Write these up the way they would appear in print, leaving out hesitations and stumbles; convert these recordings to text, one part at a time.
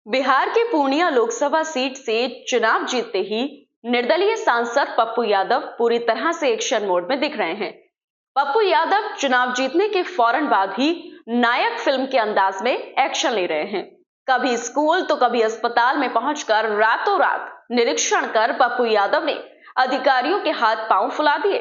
बिहार के पूर्णिया लोकसभा सीट से चुनाव जीतते ही निर्दलीय सांसद पप्पू यादव पूरी तरह से एक्शन मोड में दिख रहे हैं। पप्पू यादव चुनाव जीतने के फौरन बाद ही नायक फिल्म के अंदाज में एक्शन ले रहे हैं। कभी स्कूल तो कभी अस्पताल में पहुंचकर रातों रात निरीक्षण कर पप्पू यादव ने अधिकारियों के हाथ पांव फुला दिए।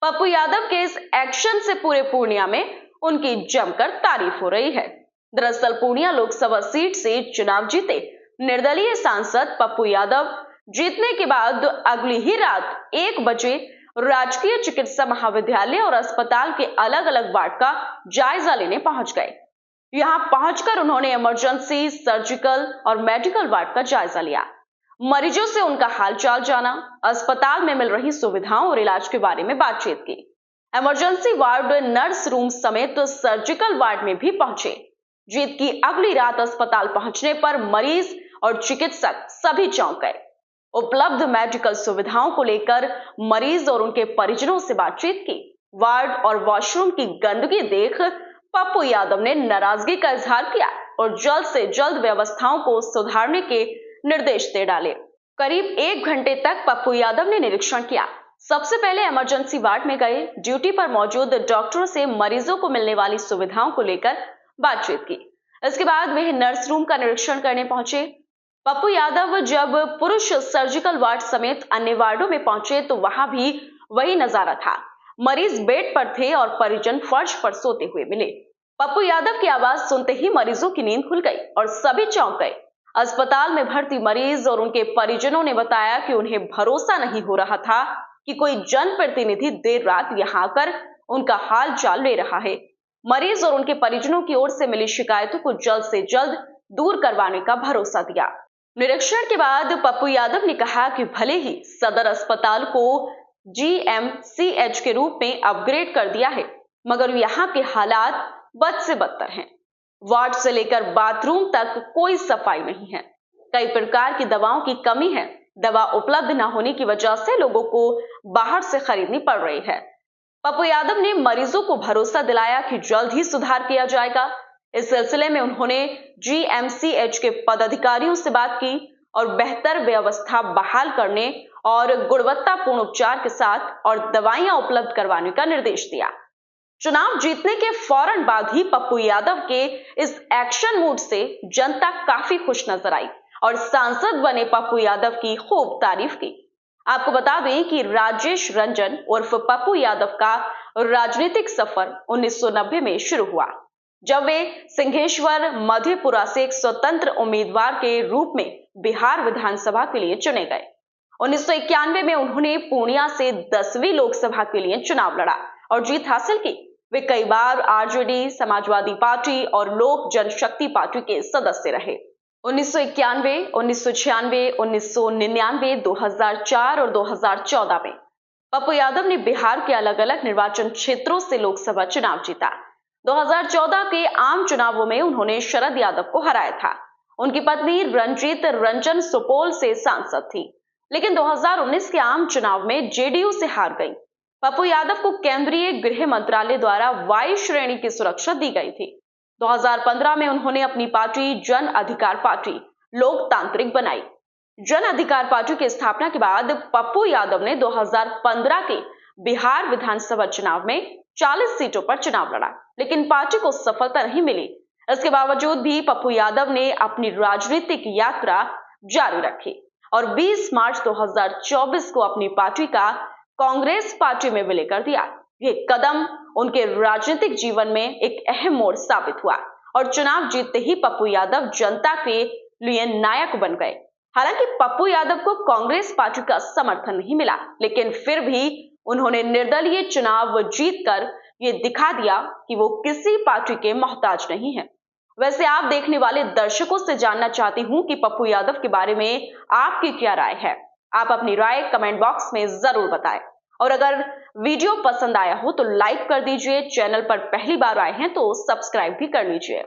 पप्पू यादव के इस एक्शन से पूरे पूर्णिया में उनकी जमकर तारीफ हो रही है। दरअसल पूर्णिया लोकसभा सीट से चुनाव जीते निर्दलीय सांसद पप्पू यादव जीतने के बाद अगली ही रात 1 बजे राजकीय चिकित्सा महाविद्यालय और अस्पताल के अलग अलग वार्ड का जायजा लेने पहुंच गए। यहां पहुंचकर उन्होंने इमरजेंसी, सर्जिकल और मेडिकल वार्ड का जायजा लिया। मरीजों से उनका हालचाल जाना, अस्पताल में मिल रही सुविधाओं और इलाज के बारे में बातचीत की। इमरजेंसी वार्ड, नर्स रूम समेत सर्जिकल वार्ड में भी पहुंचे। जीत की अगली रात अस्पताल पहुंचने पर मरीज और चिकित्सक सभी चौंक गए। उपलब्ध मेडिकल सुविधाओं को लेकर मरीज और उनके परिजनों से बातचीत की। वार्ड और वॉशरूम की गंदगी देख पप्पू यादव ने नाराजगी का इजहार किया और जल्द से जल्द व्यवस्थाओं को सुधारने के निर्देश दे डाले। करीब 1 घंटे तक पप्पू यादव ने निरीक्षण किया। सबसे पहले इमरजेंसी वार्ड में गए, ड्यूटी पर मौजूद डॉक्टरों से मरीजों को मिलने वाली सुविधाओं को लेकर बातचीत की। इसके बाद वे नर्स रूम का निरीक्षण करने पहुंचे। पप्पू यादव जब पुरुष सर्जिकल वार्ड समेत अन्य वार्डों में पहुंचे तो वहां भी वही नजारा था। मरीज बेड पर थे और परिजन फर्श पर सोते हुए मिले। पप्पू यादव की आवाज सुनते ही मरीजों की नींद खुल गई और सभी चौंक गए। अस्पताल में भर्ती मरीज और उनके परिजनों ने बताया कि उन्हें भरोसा नहीं हो रहा था कि कोई जनप्रतिनिधि देर रात यहां आकर उनका हाल चाल ले रहा है। मरीज और उनके परिजनों की ओर से मिली शिकायतों को जल्द से जल्द दूर करवाने का भरोसा दिया। निरीक्षण के बाद पप्पू यादव ने कहा कि भले ही सदर अस्पताल को GMCH के रूप में अपग्रेड कर दिया है, मगर यहाँ के हालात बद से बदतर हैं। वार्ड से लेकर बाथरूम तक कोई सफाई नहीं है। कई प्रकार की दवाओं की कमी है। दवा उपलब्ध न होने की वजह से लोगों को बाहर से खरीदनी पड़ रही है। पप्पू यादव ने मरीजों को भरोसा दिलाया कि जल्द ही सुधार किया जाएगा। इस सिलसिले में उन्होंने GMCH के पदाधिकारियों से बात की और बेहतर व्यवस्था बहाल करने और गुणवत्तापूर्ण उपचार के साथ और दवाइयां उपलब्ध करवाने का निर्देश दिया। चुनाव जीतने के फौरन बाद ही पप्पू यादव के इस एक्शन मूड से जनता काफी खुश नजर आई और सांसद बने पप्पू यादव की खूब तारीफ की। आपको बता दें कि राजेश रंजन उर्फ पप्पू यादव का राजनीतिक सफर 1990 में शुरू हुआ, जब वे सिंहेश्वर मधेपुरा से एक स्वतंत्र उम्मीदवार के रूप में बिहार विधानसभा के लिए चुने गए। 1991 में उन्होंने पूर्णिया से 10वीं लोकसभा के लिए चुनाव लड़ा और जीत हासिल की। वे कई बार RJD, समाजवादी पार्टी और लोक जनशक्ति पार्टी के सदस्य रहे। 1991, 1996, 1999, 2004 और 2014 में पप्पू यादव ने बिहार के अलग अलग निर्वाचन क्षेत्रों से लोकसभा चुनाव जीता। 2014 के आम चुनावों में उन्होंने शरद यादव को हराया था। उनकी पत्नी रंजीत रंजन सुपौल से सांसद थी, लेकिन 2019 के आम चुनाव में JDU से हार गई। पप्पू यादव को केंद्रीय गृह मंत्रालय द्वारा Y श्रेणी की सुरक्षा दी गई थी। 2015 में उन्होंने अपनी पार्टी जन अधिकार पार्टी लोकतांत्रिक बनाई। जन अधिकार पार्टी की स्थापना के बाद पप्पू यादव ने 2015 के बिहार विधानसभा चुनाव में 40 सीटों पर चुनाव लड़ा, लेकिन पार्टी को सफलता नहीं मिली। इसके बावजूद भी पप्पू यादव ने अपनी राजनीतिक यात्रा जारी रखी और 20 मार्च 2024 को अपनी पार्टी का कांग्रेस पार्टी में विलय कर दिया। ये कदम उनके राजनीतिक जीवन में एक अहम मोड़ साबित हुआ और चुनाव जीतते ही पप्पू यादव जनता के लिए नायक बन गए। हालांकि पप्पू यादव को कांग्रेस पार्टी का समर्थन नहीं मिला, लेकिन फिर भी उन्होंने निर्दलीय चुनाव जीतकर ये दिखा दिया कि वो किसी पार्टी के मोहताज नहीं है। वैसे आप देखने वाले दर्शकों से जानना चाहती हूं कि पप्पू यादव के बारे में आपकी क्या राय है। आप अपनी राय कमेंट बॉक्स में जरूर बताएं और अगर वीडियो पसंद आया हो तो लाइक कर दीजिए। चैनल पर पहली बार आए हैं तो सब्सक्राइब भी कर लीजिए।